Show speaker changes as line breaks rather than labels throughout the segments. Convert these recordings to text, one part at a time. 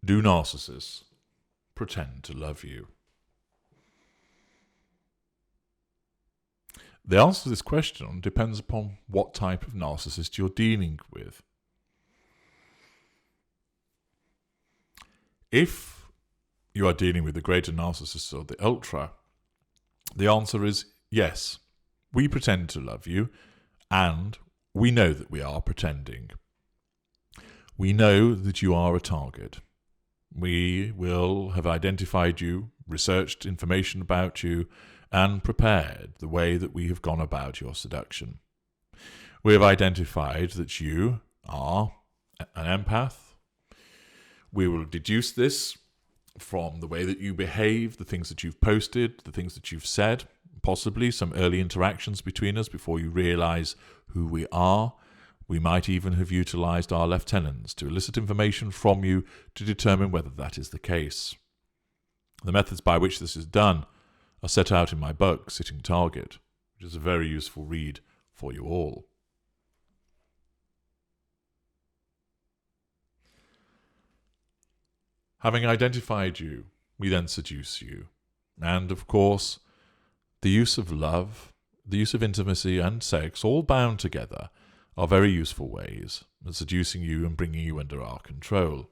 Do narcissists pretend to love you? The answer to this question depends upon what type of narcissist you're dealing with. If you are dealing with the greater narcissist or the ultra, the answer is yes, we pretend to love you, and we know that we are pretending. We know that you are a target. We will have identified you, researched information about you, and prepared the way that we have gone about your seduction. We have identified that you are an empath. We will deduce this from the way that you behave, the things that you've posted, the things that you've said, possibly some early interactions between us before you realise who we are. We might even have utilised our lieutenants to elicit information from you to determine whether that is the case. The methods by which this is done are set out in my book, Sitting Target, which is a very useful read for you all. Having identified you, we then seduce you. And, of course, the use of love, the use of intimacy and sex, all bound together, are very useful ways of seducing you and bringing you under our control.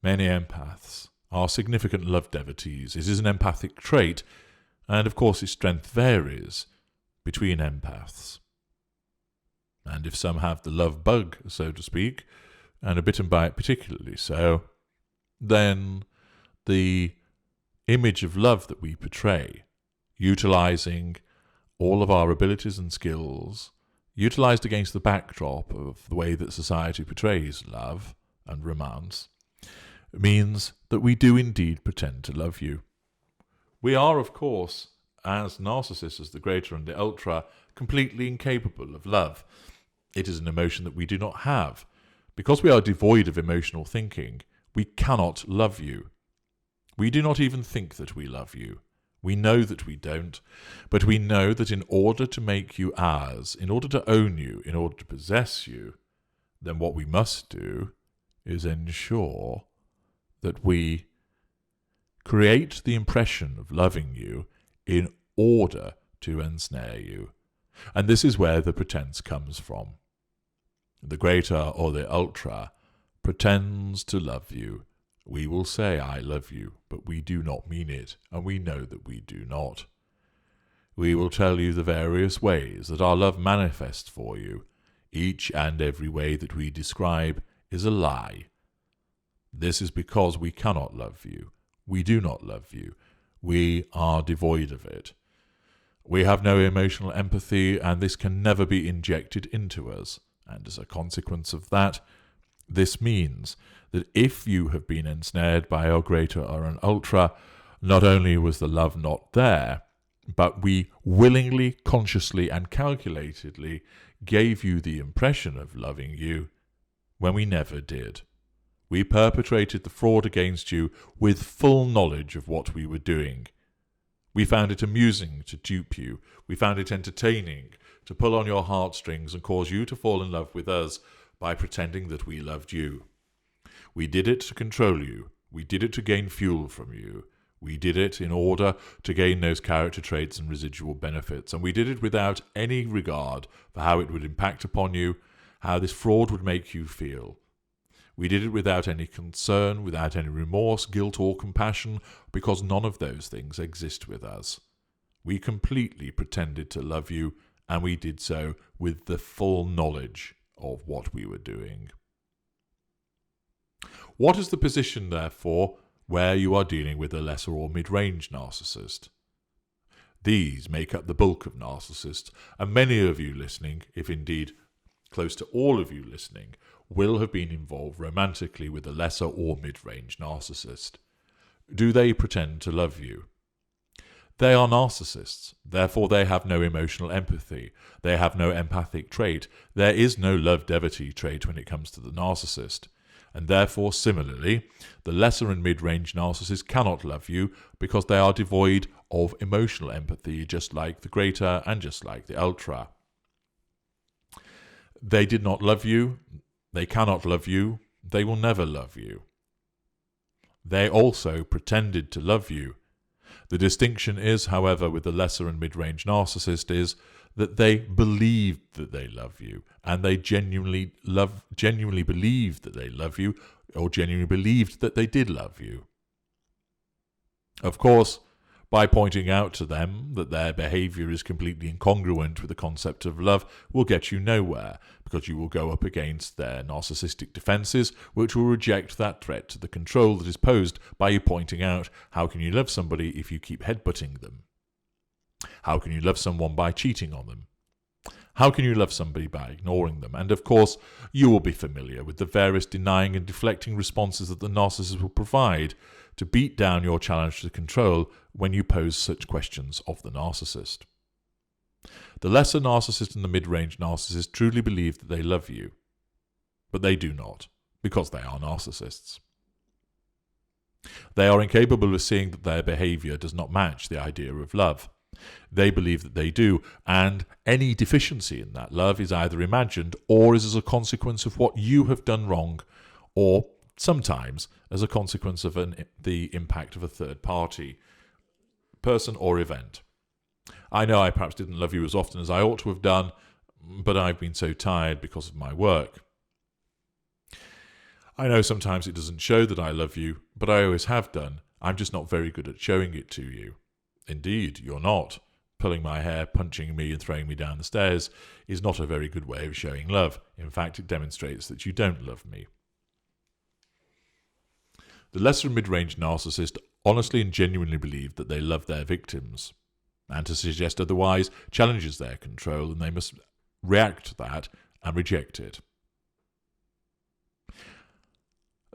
Many empaths are significant love devotees. It is an empathic trait, and of course its strength varies between empaths. And if some have the love bug, so to speak, and are bitten by it particularly so, then the image of love that we portray, utilising all of our abilities and skills, utilised against the backdrop of the way that society portrays love and romance, means that we do indeed pretend to love you. We are, of course, as narcissists, as the greater and the ultra, completely incapable of love. It is an emotion that we do not have. Because we are devoid of emotional thinking, we cannot love you. We do not even think that we love you. We know that we don't, but we know that in order to make you ours, in order to own you, in order to possess you, then what we must do is ensure that we create the impression of loving you in order to ensnare you. And this is where the pretense comes from. The greater or the ultra pretends to love you. We will say, I love you, but we do not mean it, and we know that we do not. We will tell you the various ways that our love manifests for you. Each and every way that we describe is a lie. This is because we cannot love you. We do not love you. We are devoid of it. We have no emotional empathy, and this can never be injected into us. And as a consequence of that, this means that if you have been ensnared by a greater or an ultra, not only was the love not there, but we willingly, consciously, and calculatedly gave you the impression of loving you when we never did. We perpetrated the fraud against you with full knowledge of what we were doing. We found it amusing to dupe you. We found it entertaining to pull on your heartstrings and cause you to fall in love with us by pretending that we loved you. We did it to control you. We did it to gain fuel from you. We did it in order to gain those character traits and residual benefits, and we did it without any regard for how it would impact upon you, how this fraud would make you feel. We did it without any concern, without any remorse, guilt, or compassion, because none of those things exist with us. We completely pretended to love you, and we did so with the full knowledge of what we were doing. What is the position, therefore, where you are dealing with a lesser or mid-range narcissist? These make up the bulk of narcissists, and many of you listening, if indeed close to all of you listening, will have been involved romantically with a lesser or mid-range narcissist. Do they pretend to love you? They are narcissists, therefore they have no emotional empathy, they have no empathic trait, there is no love devotee trait when it comes to the narcissist, and therefore similarly, the lesser and mid-range narcissist cannot love you because they are devoid of emotional empathy, just like the greater and just like the ultra. They did not love you, They cannot love you. They will never love you. They also pretended to love you. The distinction is, however, with the lesser and mid-range narcissist is that they believed that they love you, and they genuinely believed that they love you, or genuinely believed that they did love you. Of course, by pointing out to them that their behaviour is completely incongruent with the concept of love will get you nowhere, because you will go up against their narcissistic defences, which will reject that threat to the control that is posed by you pointing out, how can you love somebody if you keep headbutting them? How can you love someone by cheating on them? How can you love somebody by ignoring them? And of course, you will be familiar with the various denying and deflecting responses that the narcissist will provide to beat down your challenge to control when you pose such questions of the narcissist. The lesser narcissist and the mid-range narcissist truly believe that they love you, but they do not, because they are narcissists. They are incapable of seeing that their behaviour does not match the idea of love. They believe that they do, and any deficiency in that love is either imagined or is as a consequence of what you have done wrong, or sometimes as a consequence of the impact of a third party, person or event. I know I perhaps didn't love you as often as I ought to have done, but I've been so tired because of my work. I know sometimes it doesn't show that I love you, but I always have done. I'm just not very good at showing it to you. Indeed, you're not. Pulling my hair, punching me and throwing me down the stairs is not a very good way of showing love. In fact, it demonstrates that you don't love me. The lesser and mid-range narcissist honestly and genuinely believe that they love their victims, and to suggest otherwise challenges their control, and they must react to that and reject it.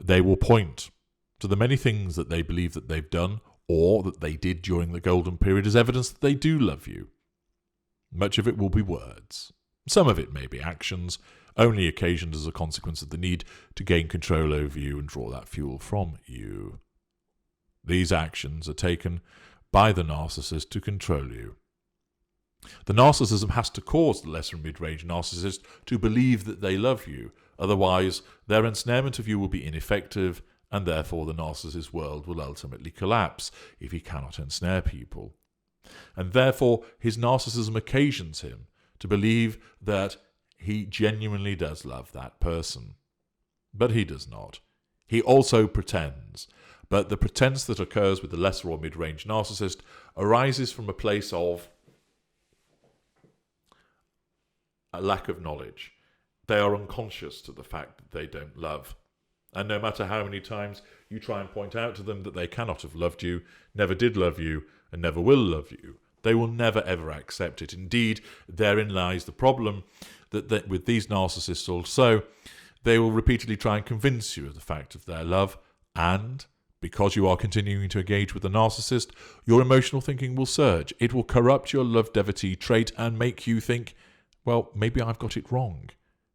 They will point to the many things that they believe that they've done or that they did during the golden period as evidence that they do love you. Much of it will be words. Some of it may be actions, only occasioned as a consequence of the need to gain control over you and draw that fuel from you. These actions are taken by the narcissist to control you. The narcissism has to cause the lesser and mid-range narcissist to believe that they love you, otherwise their ensnarement of you will be ineffective, and therefore the narcissist's world will ultimately collapse if he cannot ensnare people. And therefore his narcissism occasions him to believe that he genuinely does love that person. But he does not. He also pretends. But the pretense that occurs with the lesser or mid-range narcissist arises from a place of a lack of knowledge. They are unconscious to the fact that they don't love. And no matter how many times you try and point out to them that they cannot have loved you, never did love you, and never will love you, they will never ever accept it. Indeed, therein lies the problem that with these narcissists also, they will repeatedly try and convince you of the fact of their love, and because you are continuing to engage with the narcissist, your emotional thinking will surge. It will corrupt your love devotee trait and make you think, well, maybe I've got it wrong.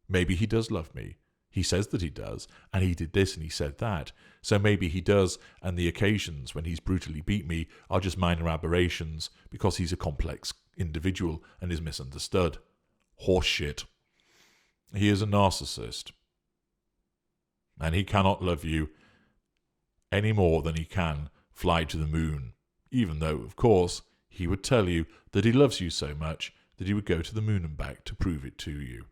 Maybe he does love me. He says that he does, and he did this and he said that. So maybe he does, and the occasions when he's brutally beat me are just minor aberrations because he's a complex individual and is misunderstood. Horseshit. He is a narcissist. And he cannot love you any more than he can fly to the moon, even though, of course, he would tell you that he loves you so much that he would go to the moon and back to prove it to you.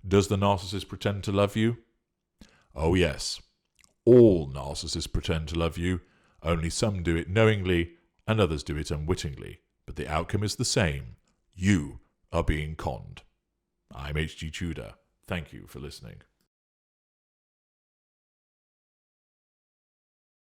Does the narcissist pretend to love you? Oh yes, all narcissists pretend to love you, only some do it knowingly and others do it unwittingly, but the outcome is the same. You are being conned. I'm H.G. Tudor. Thank you for listening.